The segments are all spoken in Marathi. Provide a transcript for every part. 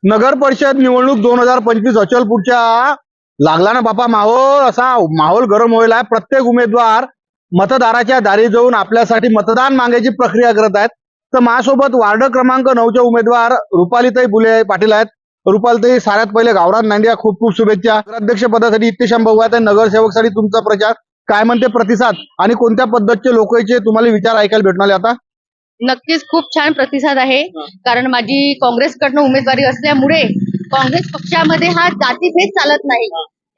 नगर परिषद निवडणूक 2025 अचलपूरच्या लागला ना बापा माहोल. असा माहोल गरम होईल आहे. प्रत्येक उमेदवार मतदाराच्या दारी जाऊन आपल्यासाठी मतदान मागायची प्रक्रिया करत आहेत. तर माझ्यासोबत वार्ड क्रमांक 9चे उमेदवार रुपालीताई बुले पाटील आहेत. रुपालीताई, साऱ्यात पहिले गावरान नांदिया, खूप खूप शुभेच्छा. अध्यक्ष पदासाठी इत्तेशाम भाऊ आहेत. नगरसेवकसाठी तुमचा प्रचार काय म्हणते प्रतिसाद आणि कोणत्या पद्धतीचे लोकांचे तुम्हाला विचार ऐकायला भेटणार आता? नक्कीच खूप छान प्रतिसाद आहे. कारण माझी काँग्रेसकडनं उमेदवारी असल्यामुळे काँग्रेस पक्षामध्ये हा जातीभेद चालत नाही.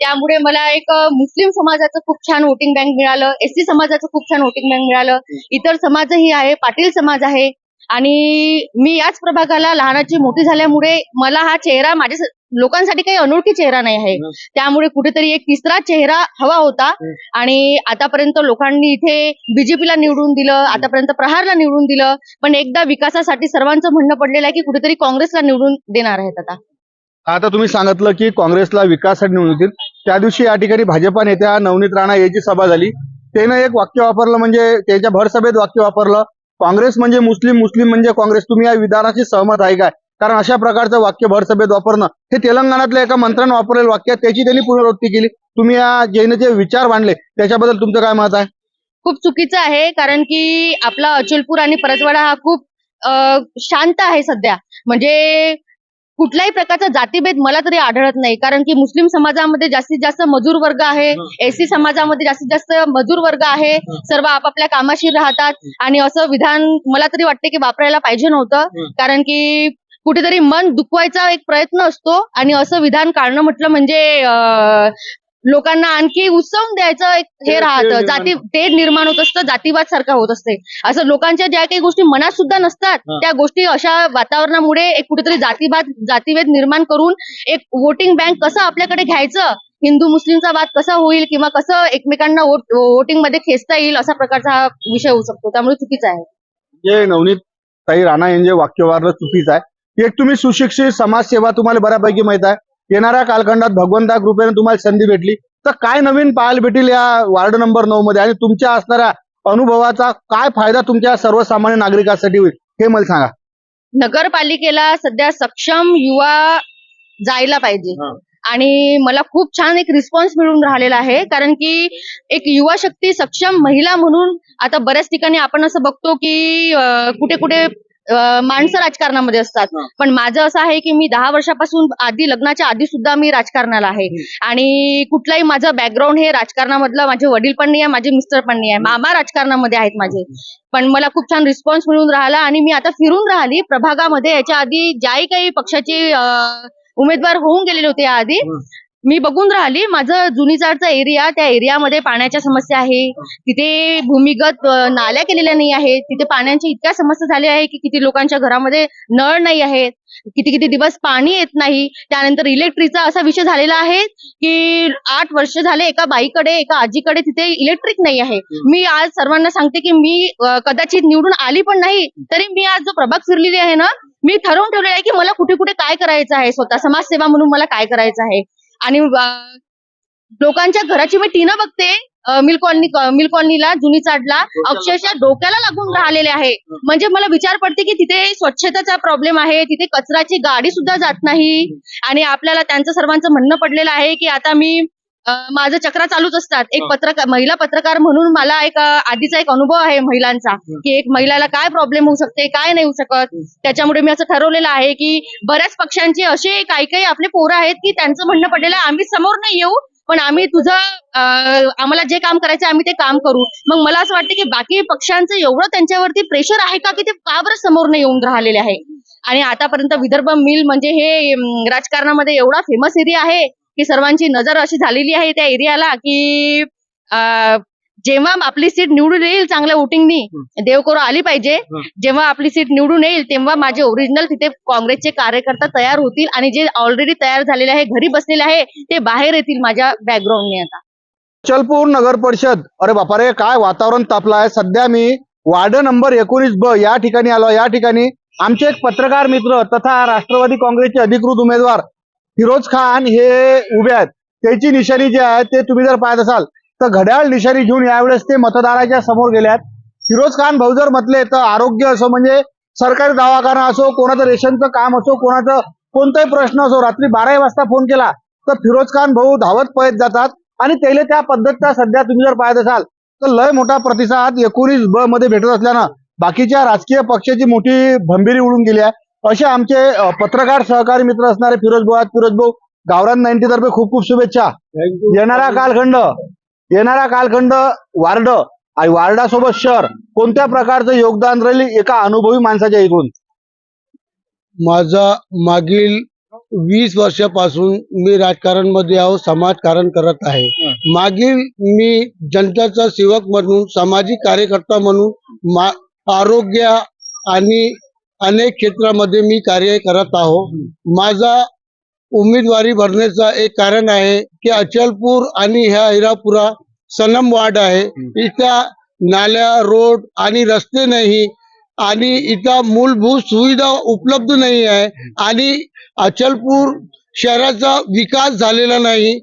त्यामुळे मला एक मुस्लिम समाजाचं खूप छान वोटिंग बँक मिळालं, एसटी समाजाचं खूप छान वोटिंग बँक मिळालं, इतर समाजही आहे, पाटील समाज आहे. आणि मी याच प्रभागाला लहानाची मोठी झाल्यामुळे मला हा चेहरा माझ्या लोकांसाठी काही अनोळखी चेहरा नाही आहे. त्यामुळे कुठेतरी एक तिसरा चेहरा हवा होता. आणि आतापर्यंत लोकांनी इथे बीजेपीला निवडून दिलं, आतापर्यंत प्रहारला निवडून दिलं, पण एकदा विकासासाठी सर्वांचं म्हणणं पडलेलं आहे की कुठेतरी काँग्रेसला निवडून देणार आहेत. आता तुम्ही सांगितलं की काँग्रेसला विकासासाठी निवडून येतील. त्या दिवशी या ठिकाणी भाजपा नेत्या नवनीत राणा याची सभा झाली. त्यानं एक वाक्य वापरलं, म्हणजे त्याच्या भरसभेत वाक्य वापरलं, काँग्रेस म्हणजे मुस्लिम, मुस्लिम म्हणजे काँग्रेस. तुम्ही या विधानाशी सहमत आहे काय? कारण अशा प्रकारचं वाक्य भरसभेत वापरणं हे तेलंगणातल्या एका मंत्र्यानं वापरलेलं वाक्य, त्याची त्यांनी पुनरावृत्ती केली. तुम्ही या जे विचार मांडले त्याच्याबद्दल तुमचं काय मत आहे? खूप चुकीचं आहे. कारण की आपला अचलपूर आणि परतवाडा हा खूप शांत आहे सध्या. म्हणजे कुठल्याही प्रकारचा जातीभेद मला तरी आढळत नाही. कारण की मुस्लिम समाजामध्ये जास्तीत जास्त मजूर वर्ग आहे, एससी समाजामध्ये जास्तीत जास्त मजूर वर्ग आहे. सर्व आपापल्या कामाशी राहतात. आणि असं विधान मला तरी वाटते की वापरायला पाहिजे नव्हतं. कारण की कुठेतरी मन दुखवायचा एक प्रयत्न असतो आणि असं विधान काढणं म्हटलं म्हणजे लोकांना आणखी उत्सव द्यायचं एक हे राहतं, जाती तेढ निर्माण होत असतं, जातीवाद सारखा होत असते. असं लोकांच्या ज्या काही गोष्टी मनात सुद्धा नसतात त्या गोष्टी अशा वातावरणामुळे एक कुठेतरी जातीभेद निर्माण करून एक वोटिंग बँक कसं आपल्याकडे घ्यायचं, हिंदू मुस्लिमचा वाद कसा होईल किंवा कसं एकमेकांना वोटिंग मध्ये खेचता येईल, असा प्रकारचा हा विषय होऊ शकतो. त्यामुळे चुकीचा आहे. जे नवनीत ताई राणा यांचे वाक्य वापरणं चुकीचं आहे. एक तुम्ही सुशिक्षित समाजसेवा तुम्हाला बऱ्यापैकी माहित आहे. येणाऱ्या कालखंडात भगवंता कृपेने तुम्हाला संधी भेटली तर काय नवीन पाहायला भेटेल या वार्ड नंबर 9 मध्ये, आणि तुमच्या असणाऱ्या अनुभवाचा काय फायदा तुमच्या सर्वसामान्य नागरिकांसाठी होईल हे मला सांगा. नगरपालिकेला सध्या सक्षम युवा जायला पाहिजे. आणि मला खूप छान एक रिस्पॉन्स मिळून राहिलेला आहे. कारण की एक युवा शक्ती सक्षम महिला म्हणून आता बऱ्याच ठिकाणी आपण असं बघतो की कुठे कुठे माणसं राजकारणामध्ये असतात. पण माझं असं आहे की मी 10 वर्षापासून आधी, लग्नाच्या आधी सुद्धा मी राजकारणाला आहे. आणि कुठलाही माझं बॅकग्राऊंड हे राजकारणामधलं, माझे वडील पण नाही आहे, माझे मिस्टर पण नाही आहे, मामा राजकारणामध्ये आहेत माझे. पण मला खूप छान रिस्पॉन्स मिळून राहिला. आणि मी आता फिरून राहिली प्रभागामध्ये. याच्या आधी ज्याही काही पक्षाचे उमेदवार होऊन गेलेले होते आधी, मी बघून राहिली. माझं जुनीचाडचा एरिया, त्या एरियामध्ये पाण्याच्या समस्या आहे. तिथे भूमिगत नाल्या केलेल्या नाही आहेत. तिथे पाण्याच्या इतक्या समस्या झाल्या आहे की किती लोकांच्या घरामध्ये नळ नाही आहेत, किती किती दिवस पाणी येत नाही. त्यानंतर इलेक्ट्रिकचा असा विषय झालेला आहे की 8 वर्ष झाले एका बाईकडे, एका आजीकडे तिथे इलेक्ट्रिक नाही आहे. मी आज सर्वांना सांगते की मी कदाचित निवडून आली पण नाही तरी मी आज जो प्रभाग फिरलेली आहे ना, मी ठरवून ठेवलेलं आहे की मला कुठे कुठे काय करायचं आहे, स्वतः समाजसेवा म्हणून मला काय करायचं आहे. आणि लोकांच्या घराची मी टीनं बघते. मिल कॉलनीला, जुनी चाडला अक्षरशः डोक्याला लागून राहिलेले आहे. म्हणजे मला विचार पडते की तिथे स्वच्छतेचा प्रॉब्लेम आहे, तिथे कचऱ्याची गाडी सुद्धा जात नाही. आणि आपल्याला त्यांचं सर्वांचं म्हणणं पडलेलं आहे की आता मी माझं चक्रा चालूच असतात. एक महिला पत्रकार म्हणून मला एक आधीचा एक अनुभव आहे महिलांचा, की एक महिलाला काय प्रॉब्लेम होऊ शकते, काय नाही होऊ शकत. त्याच्यामुळे मी असं ठरवलेलं आहे की बऱ्याच पक्षांचे असे काही काही आपले पोरं आहेत की त्यांचं म्हणणं पडलेलं आहे आम्ही समोर नाही येऊ, पण आम्ही आम्हाला जे काम करायचं आम्ही ते काम करू. मग मला असं वाटतं की बाकी पक्षांचं एवढं त्यांच्यावरती प्रेशर आहे का की ते का बरं समोर नाही येऊन राहिलेले आहे. आणि आतापर्यंत विदर्भ मिल म्हणजे हे राजकारणामध्ये एवढा फेमस एरिया आहे की सर्वांची नजर अशी झालेली आहे त्या एरियाला की जेव्हा आपली सीट निवडून येईल चांगल्या वोटिंगनी, देव करो आली पाहिजे, जेव्हा आपली सीट निवडून येईल तेव्हा माझे ओरिजिनल तिथे काँग्रेसचे कार्यकर्ता तयार होतील. आणि जे ऑलरेडी तयार झालेले आहे, घरी बसलेले आहे, ते बाहेर येतील माझ्या बॅकग्राऊंडने. आता अचलपूर नगर परिषद, अरे बापा रे, काय वातावरण तापलं आहे. सध्या मी वार्ड नंबर 19B या ठिकाणी आलो. या ठिकाणी आमचे एक पत्रकार मित्र तथा राष्ट्रवादी काँग्रेसचे अधिकृत उमेदवार फिरोज खान हे उभे आहेत. त्याची निशाणी जी आहे ते तुम्ही जर पाहत असाल तर घड्याळ निशाणी घेऊन यावेळेस ते मतदाराच्या समोर गेले आहेत. फिरोज खान भाऊ जर म्हटले तर आरोग्य असो, म्हणजे सरकारी दवाखाना असो, कोणाचं रेशनचं काम असो, कोणाचं कोणताही प्रश्न असो, रात्री 12 वाजता फोन केला तर फिरोज खान भाऊ धावत पळत जातात आणि त्याला त्या पद्धतीचा सध्या तुम्ही जर पाहत असाल तर लय मोठा प्रतिसाद 19B मध्ये भेटत असल्यानं बाकीच्या राजकीय पक्षाची मोठी भंबीरी उडून गेली आहे. असे आमचे पत्रकार सहकारी मित्र असणारे फिरोज भाऊ गावरान 90 तर्फे खूप खूप शुभेच्छा. येणारा कालखंड वार्ड आणि वार्डासोबत शहर कोणत्या प्रकारचं योगदान राहील एका अनुभवी माणसाच्या इथून? माझा मागील 20 वर्षापासून मी राजकारणमध्ये आहो, समाजकारण करत आहे. मागील मी जनताचा सेवक म्हणून, सामाजिक कार्यकर्ता म्हणून आरोग्य आणि अनेक क्षेत्रामध्ये मी कार्य करत आहो. माझा उमेदवारी भरण्याचा एक कारण आहे की अचलपूर आणि ह्या हिरापुरा सनम वार्ड आहे. इथं नाल्या, रोड आणि रस्ते नाही आणि इथं मूलभूत सुविधा उपलब्ध नाही आहे आणि अचलपूर शहराचा विकास झालेला नाही.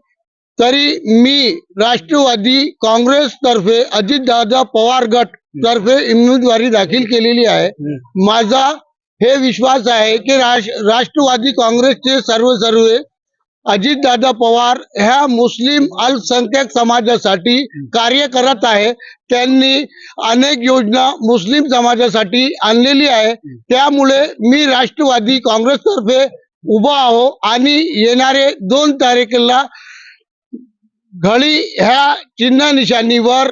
तरी मी राष्ट्रवादी काँग्रेस तर्फे अजितदादा पवार गट तर्फे उमेदवारी दाखल केलेली आहे. माझा हे विश्वास आहे की राष्ट्रवादी काँग्रेसचे सर्व अजितदादा पवार ह्या मुस्लिम अल्पसंख्याक समाजासाठी कार्य करत आहे. त्यांनी अनेक योजना मुस्लिम समाजासाठी आणलेली आहे. त्यामुळे मी राष्ट्रवादी काँग्रेस तर्फे उभा आहो आणि येणारे 2 तारखेला घडी ह्या चिन्ह निशाणीवर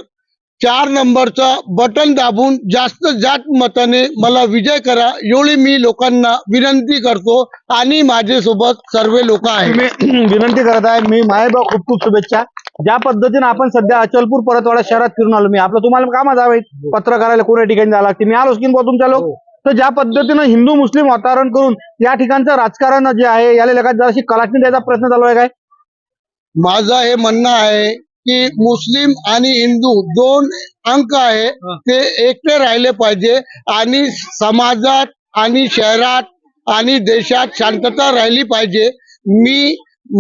4 नंबरचा बटन दाबून जास्त मताने मला विजय करा एवढी मी लोकांना विनंती करतो आणि माझ्यासोबत सर्व लोक आहेत. विनंती करत आहे मी. मायबा खूप खूप शुभेच्छा. ज्या पद्धतीने आपण सध्या अचलपूर परतवाडा शहरात फिरून आलो, मी आपलं तुम्हाला कामात जावे पत्रकाराला कोणत्या ठिकाणी जावं लागते, मी आलोच की तुमच्या लोक. तर ज्या पद्धतीनं हिंदू मुस्लिम वातावरण करून या ठिकाणचं राजकारण जे आहे याला लगत जराशी कलाटणी द्यायचा प्रयत्न चालू आहे काय? माझं हे म्हणणं आहे की मुस्लिम आणि हिंदू 2 अंक आहे ते एकटे राहिले पाहिजे आणि समाजात आणि शहरात आणि देशात शांतता राहिली पाहिजे.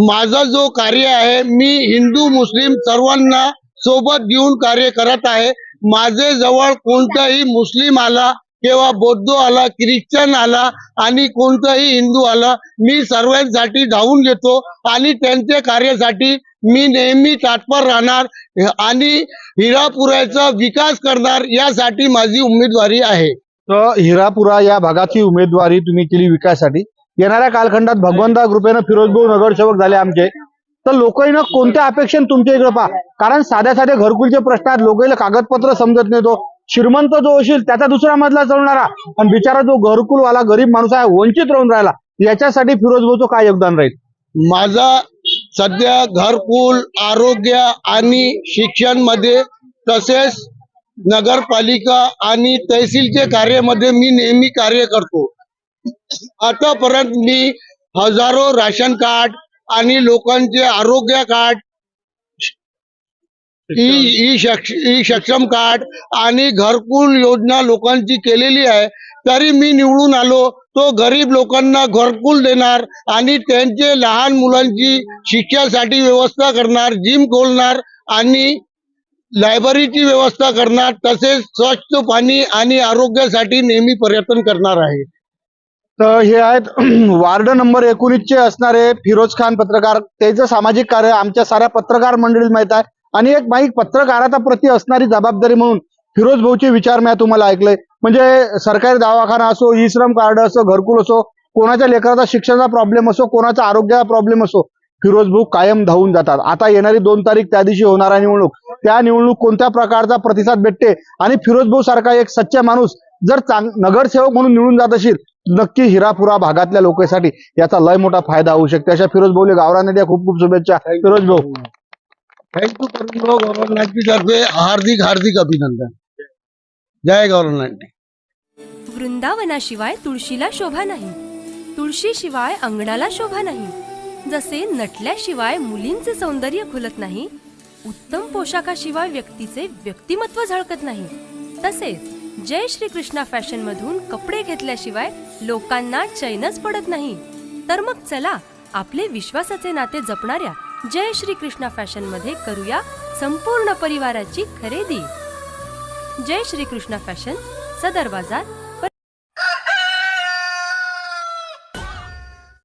माझा जो कार्य आहे मी हिंदू मुस्लिम सर्वांना सोबत घेऊन कार्य करत आहे. माझे जवळ कोणताही मुस्लिम आला किंवा बौद्ध आला, ख्रिश्चन आला आणि कोणताही हिंदू आला, मी सर्वांसाठी धावून घेतो आणि त्यांच्या कार्यासाठी मी नेहमी तत्पर राहणार आणि हिरापुराचा विकास करणार, यासाठी माझी उमेदवारी आहे. तर हिरापुरा या भागाची उमेदवारी तुम्ही केली विकासासाठी. येणाऱ्या कालखंडात भगवंता कृपेनं फिरोज भाऊ नगरसेवक झाले आमचे, तर लोकांना कोणत्या अपेक्षेने तुमच्या इकडे पहा, कारण साध्या घरकुलचे प्रश्न आहेत, लोकांना कागदपत्र समजत नाही. तो श्रीमंत जो असेल त्याचा दुसरा मजला चढवणारा आणि बिचारा जो घरकुलवाला गरीब माणूस आहे वंचित राहून राहिला, याच्यासाठी फिरोज भाऊचं काय योगदान राहील? माझा सध्या घरकुल, आरोग्य आणि शिक्षण मध्ये तसेच नगरपालिका आणि तहसीलचे कार्यामध्ये मी नेहमी कार्य करतो. आतापर्यंत मी हजारो राशन कार्ड आणि लोकांचे आरोग्य कार्ड, ई सक्षम कार्ड आणि घरकुल योजना लोकांची केलेली आहे. तरी मी निवडून आलो तो गरीब लोकांना घरकुल देणार आणि त्यांचे लहान मुलांची शिक्षणासाठी व्यवस्था करणार, जिम खोलणार आणि लायब्ररीची व्यवस्था करणार, तसेच स्वच्छ पाणी आणि आरोग्यासाठी नेहमी प्रयत्न करणार आहे. तर हे आहेत वार्ड नंबर 19 असणारे फिरोज खान पत्रकार. त्याचं सामाजिक कार्य आमच्या साऱ्या पत्रकार मंडळीला माहित आहे आणि एक पत्रकाराचा प्रती असणारी जबाबदारी म्हणून फिरोज भाऊचे विचार मी तुम्हाला ऐकले. म्हणजे सरकारी दवाखाना असो, ई श्रम कार्ड असो, घरकुल असो, कोणाच्या लेकराचा शिक्षणाचा प्रॉब्लेम असो, कोणाचा आरोग्याचा प्रॉब्लेम असो, फिरोज भाऊ कायम धावून जातात. आता येणारी 2 तारीख त्या दिवशी होणारा निवडणूक, त्या निवडणूक कोणत्या प्रकारचा प्रतिसाद भेटते आणि फिरोज भाऊ सारखा एक सच्चा माणूस जर नगरसेवक म्हणून निवडून जात असेल, नक्की हिरापुरा भागातल्या लोकांसाठी याचा लय मोठा फायदा होऊ शकतो. अशा फिरोज भाऊले गावरान द्या खूप खूप शुभेच्छा. फिरोज भाऊ थँक्यू. गौरव नाईन्टी तर्फे हार्दिक अभिनंदन. जय गौरव नाईन्टी. वृंदावनाशिवाय तुळशीला शोभा नाही, तुळशीशिवाय अंगणाला शोभा नाही. जसे नटल्याशिवाय मुलींचे सौंदर्य खुलत नाही, उत्तम पोशाखाशिवाय व्यक्तीचे व्यक्तिमत्व झळकत नाही, तसेच जय श्री कृष्णा फॅशन मधून कपडे घेतल्याशिवाय लोकांना चैनच पडत नाही. तर मग चला आपले विश्वासाचे नाते जपणाऱ्या जय श्री कृष्णा फॅशन मध्ये करूया संपूर्ण परिवाराची खरेदी. जय श्री कृष्णा फॅशन, सदर बाजार,